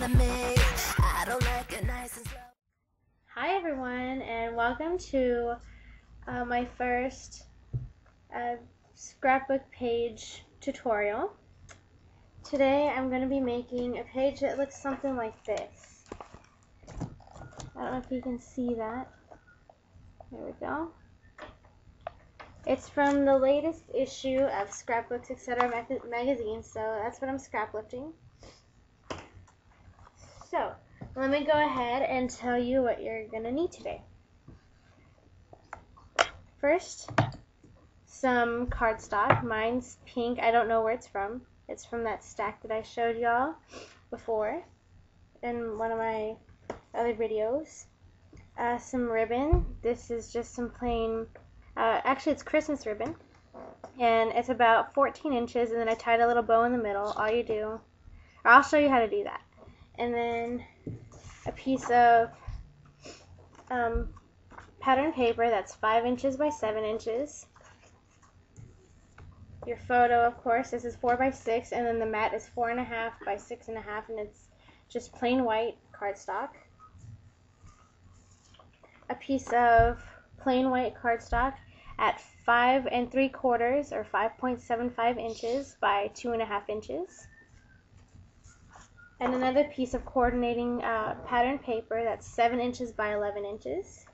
out of me. I don't like it nice and slow. Hi everyone, and welcome to my first scrapbook page tutorial. Today I'm going to be making a page that looks something like this. I don't know if you can see that. There we go. It's from the latest issue of Scrapbooks, etc. magazine, so that's what I'm scrap lifting. So, let me go ahead and tell you what you're going to need today. First, some cardstock. Mine's pink. I don't know where it's from. It's from that stack that I showed y'all before in one of my other videos. Some ribbon. This is just some plain, actually it's Christmas ribbon. And it's about 14 inches, and then I tied a little bow in the middle. All you do, or I'll show you how to do that. And then a piece of pattern paper that's 5 inches by 7 inches. Your photo, of course, this is 4 by 6, and then the mat is 4.5 by 6.5, and it's just plain white cardstock. A piece of plain white cardstock at 5 3/4 or 5.75 inches by 2.5 inches. And another piece of coordinating pattern paper that's 7 inches by 11 inches.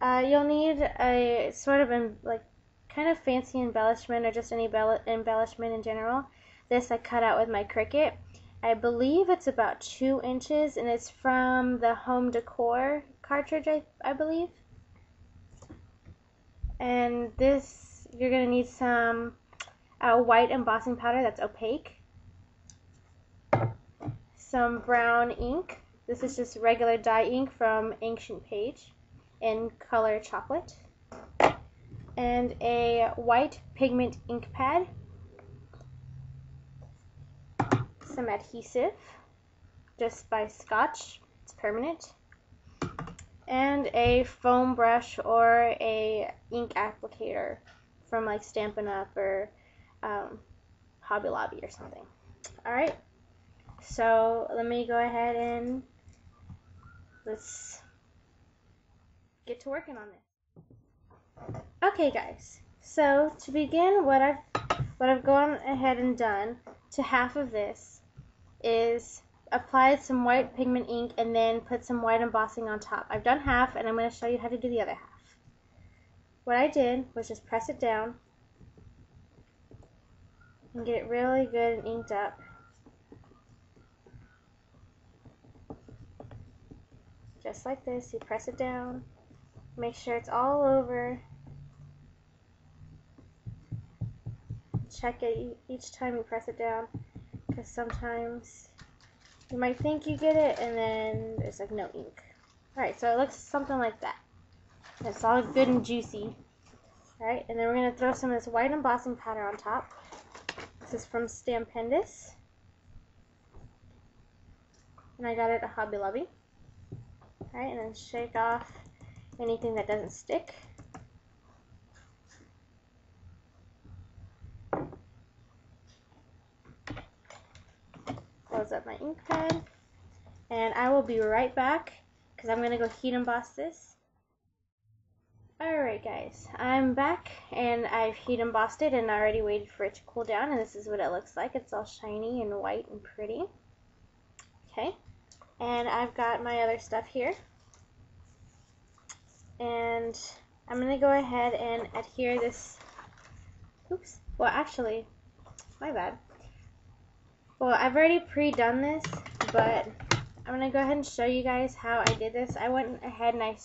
You'll need a sort of kind of fancy embellishment, or just any embellishment in general. This I cut out with my Cricut. I believe it's about 2 inches, and it's from the Home Decor cartridge, I believe. And this, you're going to need some white embossing powder that's opaque, some brown ink. This is just regular dye ink from Ancient Page in color chocolate, and a white pigment ink pad, some adhesive just by Scotch, it's permanent, and a foam brush or a ink applicator from like Stampin' Up! Or Hobby Lobby or something. Alright, so let me go ahead and let's get to working on this. Okay guys, so to begin, what I've gone ahead and done to half of this is applied some white pigment ink and then put some white embossing on top. I've done half, and I'm going to show you how to do the other half. What I did was just press it down and get it really good and inked up. Just like this, you press it down, make sure it's all over. Check it each time you press it down, because sometimes you might think you get it and then there's like no ink. Alright, so it looks something like that. It's all good and juicy. Alright, and then we're going to throw some of this white embossing powder on top. This is from Stampendous, and I got it at Hobby Lobby. Alright, and then shake off anything that doesn't stick. Close up my ink pad, and I will be right back because I'm going to go heat emboss this. Alright guys, I'm back, and I've heat embossed it and already waited for it to cool down, and this is what it looks like. It's all shiny and white and pretty. Okay, and I've got my other stuff here, and I'm going to go ahead and adhere this. Oops, well actually, my bad. Well, I've already pre-done this, but I'm going to go ahead and show you guys how I did this. I went ahead and I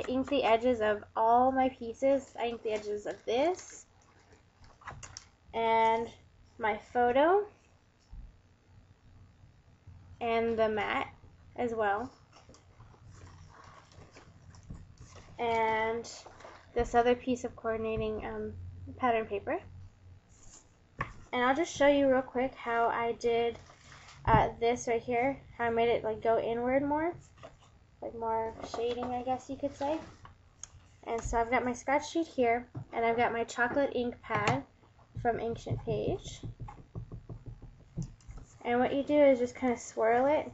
inked the edges of all my pieces. I inked the edges of this, and my photo, and the mat as well, and this other piece of coordinating pattern paper. And I'll just show you real quick how I did this right here, how I made it like go inward more, like more shading, I guess you could say. And so I've got my scratch sheet here, and I've got my chocolate ink pad from Ancient Page. And what you do is just kind of swirl it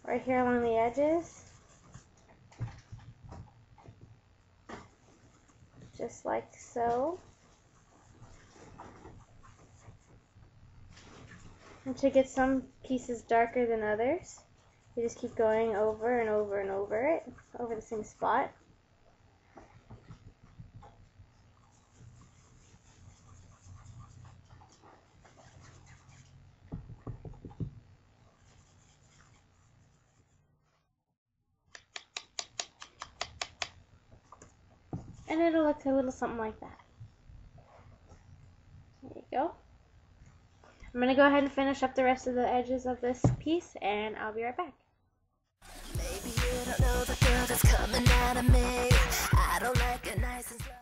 right here along the edges, just like so. And to get some pieces darker than others, you just keep going over and over and over it, over the same spot. And it'll look a little something like that. There you go. I'm going to go ahead and finish up the rest of the edges of this piece, and I'll be right back. Maybe you don't know the girl that's coming out of me. I don't like it nice and slow.